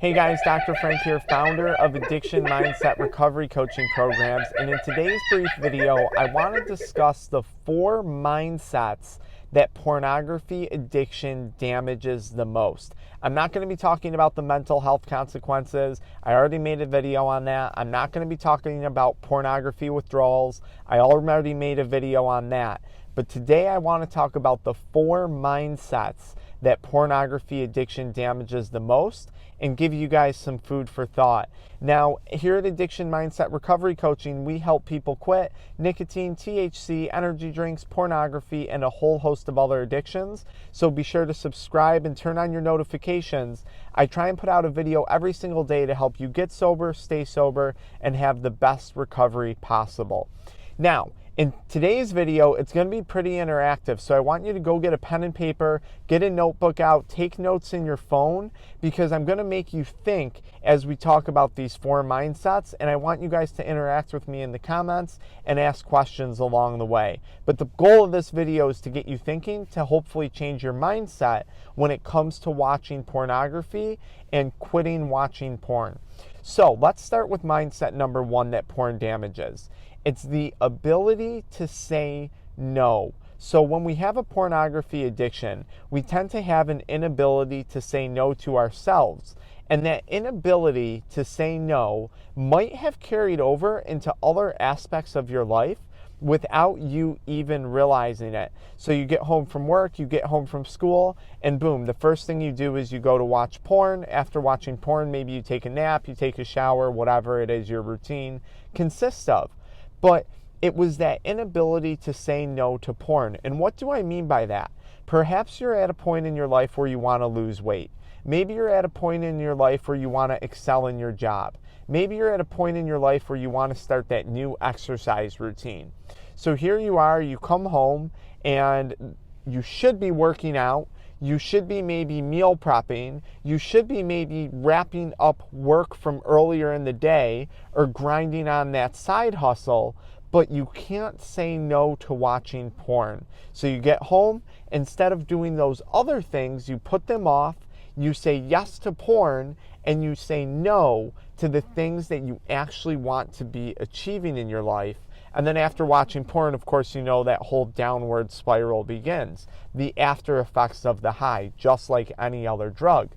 Hey guys, Dr. Frank here, founder of Addiction Mindset Recovery Coaching Programs, and in today's brief video, I want to discuss the 4 mindsets that pornography addiction damages the most. I'm not going to be talking about the mental health consequences. I already made a video on that. I'm not going to be talking about pornography withdrawals. I already made a video on that. But today I want to talk about the 4 mindsets that pornography addiction damages the most and give you guys some food for thought. Now, here at Addiction Mindset Recovery Coaching, we help people quit nicotine, THC, energy drinks, pornography, and a whole host of other addictions. So be sure to subscribe and turn on your notifications. I try and put out a video every single day to help you get sober, stay sober, and have the best recovery possible. Now, in today's video, it's going to be pretty interactive, so I want you to go get a pen and paper, get a notebook out, take notes in your phone, because I'm going to make you think as we talk about these 4 mindsets, and I want you guys to interact with me in the comments and ask questions along the way. But the goal of this video is to get you thinking, to hopefully change your mindset when it comes to watching pornography and quitting watching porn. So let's start with mindset number 1 that porn damages. It's the ability to say no. So when we have a pornography addiction, we tend to have an inability to say no to ourselves. And that inability to say no might have carried over into other aspects of your life without you even realizing it. So you get home from work, you get home from school, and boom, the first thing you do is you go to watch porn. After watching porn, maybe you take a nap, you take a shower, whatever it is your routine consists of. But it was that inability to say no to porn. And what do I mean by that? Perhaps you're at a point in your life where you want to lose weight. Maybe you're at a point in your life where you want to excel in your job. Maybe you're at a point in your life where you want to start that new exercise routine. So here you are, you come home and you should be working out. You should be maybe meal prepping. You should be maybe wrapping up work from earlier in the day or grinding on that side hustle, but you can't say no to watching porn. So you get home, instead of doing those other things, you put them off, you say yes to porn, and you say no to the things that you actually want to be achieving in your life. And then after watching porn, of course, you know that whole downward spiral begins. The after effects of the high, just like any other drug.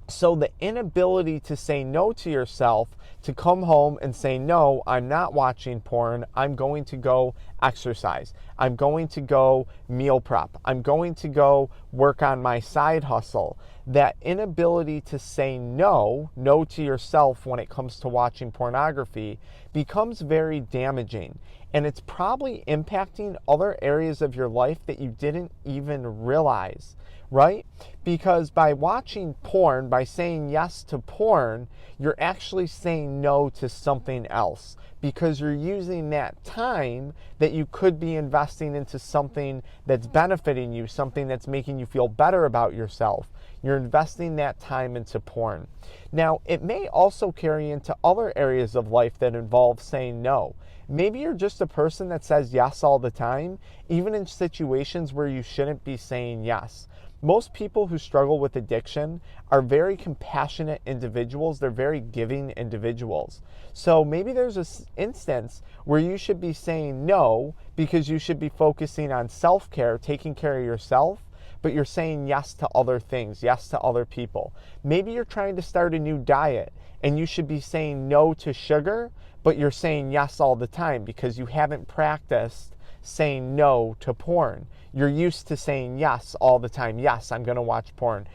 So the inability to say no to yourself, to come home and say, no, I'm not watching porn. I'm going to go exercise. I'm going to go meal prep. I'm going to go work on my side hustle. That inability to say no to yourself when it comes to watching pornography becomes very damaging. And it's probably impacting other areas of your life that you didn't even realize, right? Because by watching porn, by saying yes to porn, you're actually saying no to something else, because you're using that time that you could be investing into something that's benefiting you, something that's making you feel better about yourself. You're investing that time into porn. Now, it may also carry into other areas of life that involve saying no. Maybe you're just a person that says yes all the time, even in situations where you shouldn't be saying yes. Most people who struggle with addiction are very compassionate individuals. They're very giving individuals. So maybe there's an instance where you should be saying no because you should be focusing on self-care, taking care of yourself, but you're saying yes to other things, yes to other people. Maybe you're trying to start a new diet and you should be saying no to sugar, but you're saying yes all the time because you haven't practiced saying no to porn. You're used to saying yes all the time. Yes, I'm going to watch porn.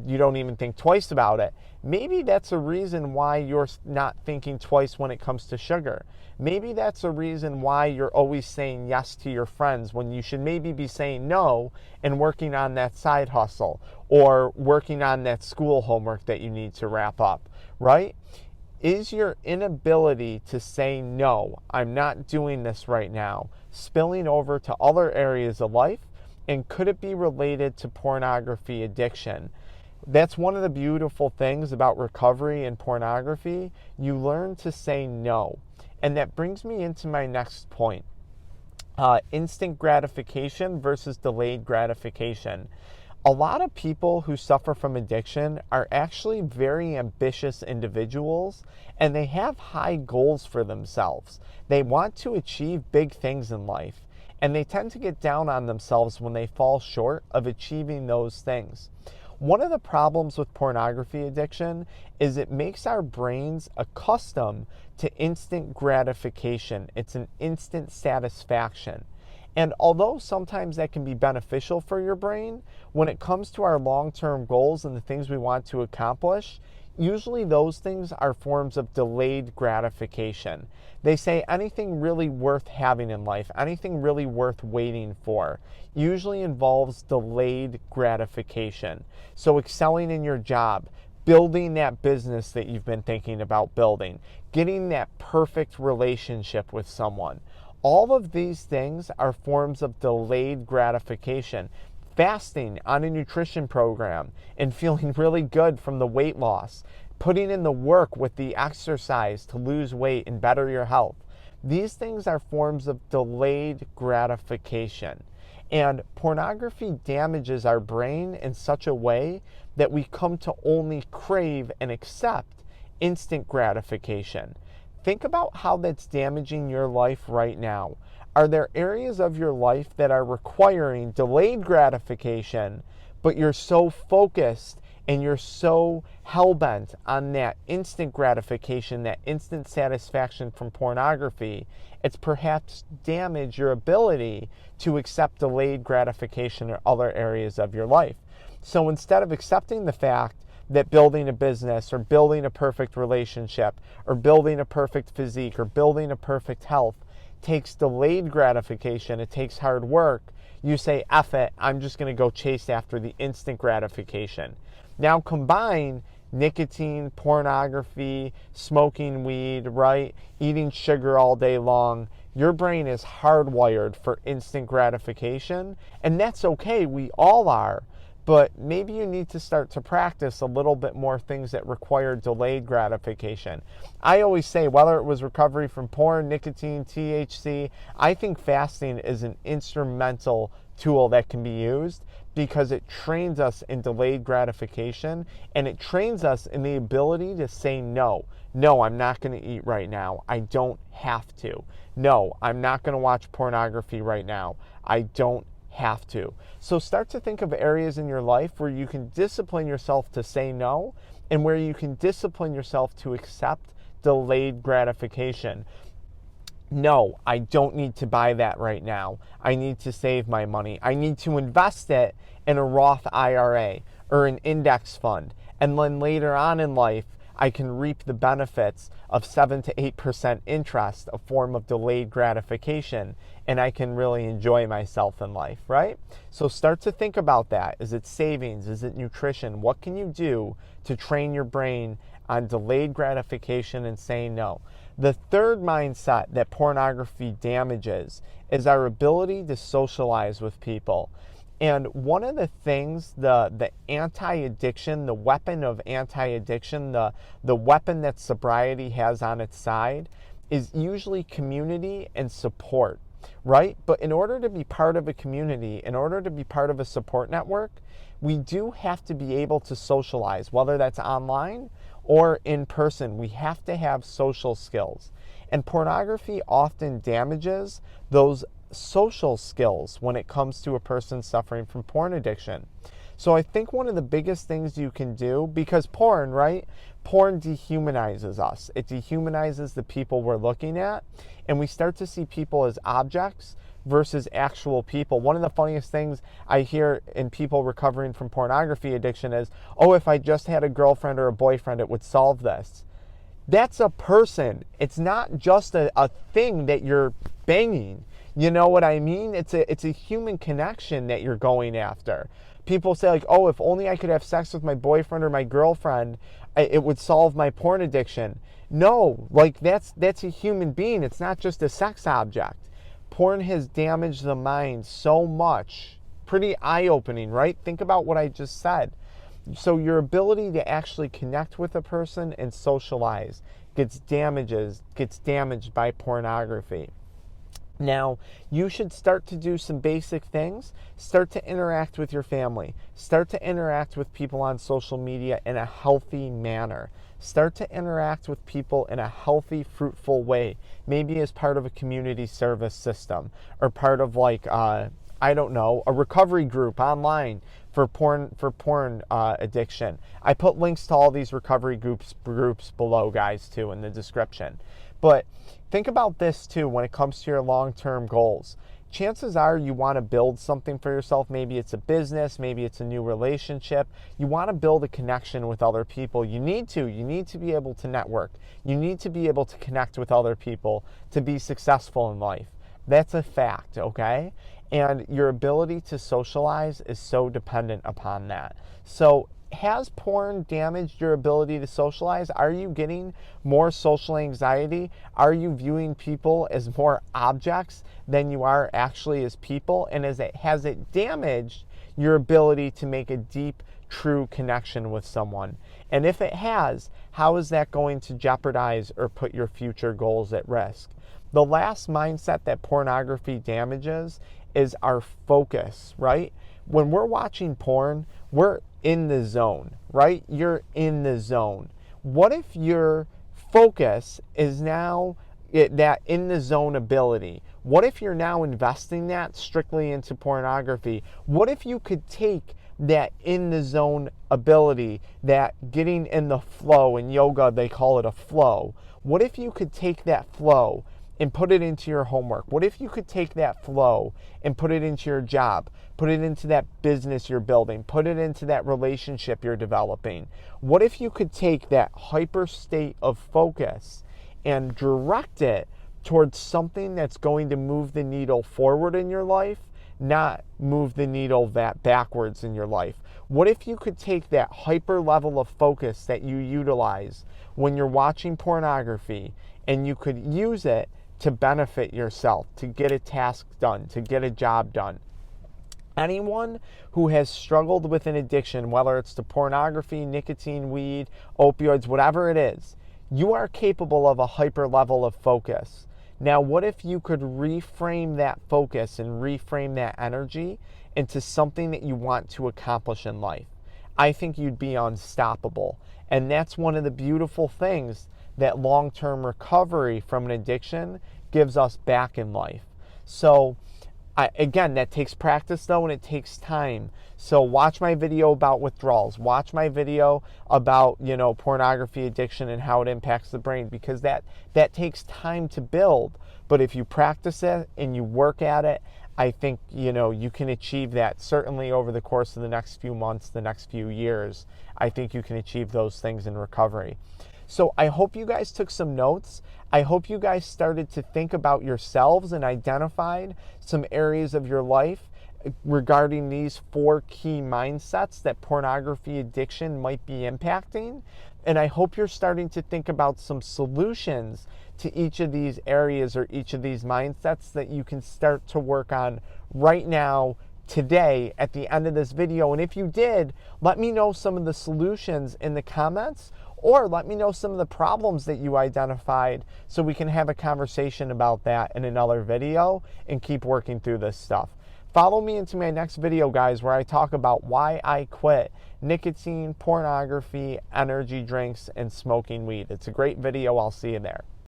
You don't even think twice about it. Maybe that's a reason why you're not thinking twice when it comes to sugar. Maybe that's a reason why you're always saying yes to your friends when you should maybe be saying no and working on that side hustle or working on that school homework that you need to wrap up, right? Is your inability to say no, I'm not doing this right now, spilling over to other areas of life? And could it be related to pornography addiction? That's one of the beautiful things about recovery and pornography. You learn to say no. And that brings me into my next point. Instant gratification versus delayed gratification. A lot of people who suffer from addiction are actually very ambitious individuals, and they have high goals for themselves. They want to achieve big things in life, and they tend to get down on themselves when they fall short of achieving those things. One of the problems with pornography addiction is it makes our brains accustomed to instant gratification. It's an instant satisfaction. And although sometimes that can be beneficial for your brain, when it comes to our long-term goals and the things we want to accomplish, usually those things are forms of delayed gratification. They say anything really worth having in life, anything really worth waiting for, usually involves delayed gratification. So excelling in your job, building that business that you've been thinking about building, getting that perfect relationship with someone. All of these things are forms of delayed gratification. Fasting on a nutrition program and feeling really good from the weight loss, putting in the work with the exercise to lose weight and better your health. These things are forms of delayed gratification. And pornography damages our brain in such a way that we come to only crave and accept instant gratification. Think about how that's damaging your life right now. Are there areas of your life that are requiring delayed gratification, but you're so focused and you're so hell-bent on that instant gratification, that instant satisfaction from pornography, it's perhaps damaged your ability to accept delayed gratification in other areas of your life. So instead of accepting the fact that building a business or building a perfect relationship or building a perfect physique or building a perfect health takes delayed gratification, it takes hard work, you say, F it, I'm just going to go chase after the instant gratification. Now combine nicotine, pornography, smoking weed, right? Eating sugar all day long. Your brain is hardwired for instant gratification, and that's okay, we all are. But maybe you need to start to practice a little bit more things that require delayed gratification. I always say, whether it was recovery from porn, nicotine, THC, I think fasting is an instrumental tool that can be used because it trains us in delayed gratification and it trains us in the ability to say no. No, I'm not going to eat right now. I don't have to. No, I'm not going to watch pornography right now. I don't have to. So start to think of areas in your life where you can discipline yourself to say no and where you can discipline yourself to accept delayed gratification. No, I don't need to buy that right now. I need to save my money. I need to invest it in a Roth IRA or an index fund. And then later on in life, I can reap the benefits of 7 to 8% interest, a form of delayed gratification, and I can really enjoy myself in life, right? So start to think about that. Is it savings? Is it nutrition? What can you do to train your brain on delayed gratification and saying no? The third mindset that pornography damages is our ability to socialize with people. And one of the things, the anti-addiction, the weapon of anti-addiction, the weapon that sobriety has on its side is usually community and support, right? But in order to be part of a community, in order to be part of a support network, we do have to be able to socialize, whether that's online or in person. We have to have social skills. And pornography often damages those social skills when it comes to a person suffering from porn addiction. So I think one of the biggest things you can do, because porn, right? Porn dehumanizes us. It dehumanizes the people we're looking at, and we start to see people as objects versus actual people. One of the funniest things I hear in people recovering from pornography addiction is, oh, if I just had a girlfriend or a boyfriend, it would solve this. That's a person. It's not just a thing that you're banging. You know what I mean? It's a human connection that you're going after. People say like, oh, if only I could have sex with my boyfriend or my girlfriend, it would solve my porn addiction. No, like that's a human being. It's not just a sex object. Porn has damaged the mind so much. Pretty eye-opening, right? Think about what I just said. So your ability to actually connect with a person and socialize gets damaged by pornography. Now, you should start to do some basic things. Start to interact with your family. Start to interact with people on social media in a healthy manner. Start to interact with people in a healthy, fruitful way. Maybe as part of a community service system or part of like, I don't know, a recovery group online for porn addiction. I put links to all these recovery groups below, guys, too, in the description. But think about this too when it comes to your long-term goals. Chances are you want to build something for yourself. Maybe it's a business, maybe it's a new relationship. You want to build a connection with other people. You need to be able to network. You need to be able to connect with other people to be successful in life. That's a fact, okay? And your ability to socialize is so dependent upon that. So has porn damaged your ability to socialize? Are you getting more social anxiety? Are you viewing people as more objects than you are actually as people? And has it damaged your ability to make a deep, true connection with someone? And if it has, how is that going to jeopardize or put your future goals at risk? The last mindset that pornography damages is our focus, right? When we're watching porn, we're in the zone, right? You're in the zone. What if your focus is now that in the zone ability? What if you're now investing that strictly into pornography? What if you could take that in the zone ability, that getting in the flow, in yoga they call it a flow? What if you could take that flow and put it into your homework? What if you could take that flow and put it into your job, put it into that business you're building, put it into that relationship you're developing? What if you could take that hyper state of focus and direct it towards something that's going to move the needle forward in your life, not move the needle backwards in your life? What if you could take that hyper level of focus that you utilize when you're watching pornography and you could use it to benefit yourself, to get a task done, to get a job done? Anyone who has struggled with an addiction, whether it's to pornography, nicotine, weed, opioids, whatever it is, you are capable of a hyper level of focus. Now, what if you could reframe that focus and reframe that energy into something that you want to accomplish in life? I think you'd be unstoppable. And that's one of the beautiful things that long-term recovery from an addiction gives us back in life. So again, that takes practice though, and it takes time. So watch my video about withdrawals. Watch my video about, pornography addiction and how it impacts the brain, because that takes time to build. But if you practice it and you work at it, I think, you can achieve that certainly over the course of the next few months, the next few years. I think you can achieve those things in recovery. So I hope you guys took some notes. I hope you guys started to think about yourselves and identified some areas of your life regarding these 4 key mindsets that pornography addiction might be impacting. And I hope you're starting to think about some solutions to each of these areas or each of these mindsets that you can start to work on right now, today, at the end of this video. And if you did, let me know some of the solutions in the comments, or let me know some of the problems that you identified so we can have a conversation about that in another video and keep working through this stuff. Follow me into my next video, guys, where I talk about why I quit nicotine, pornography, energy drinks, and smoking weed. It's a great video. I'll see you there.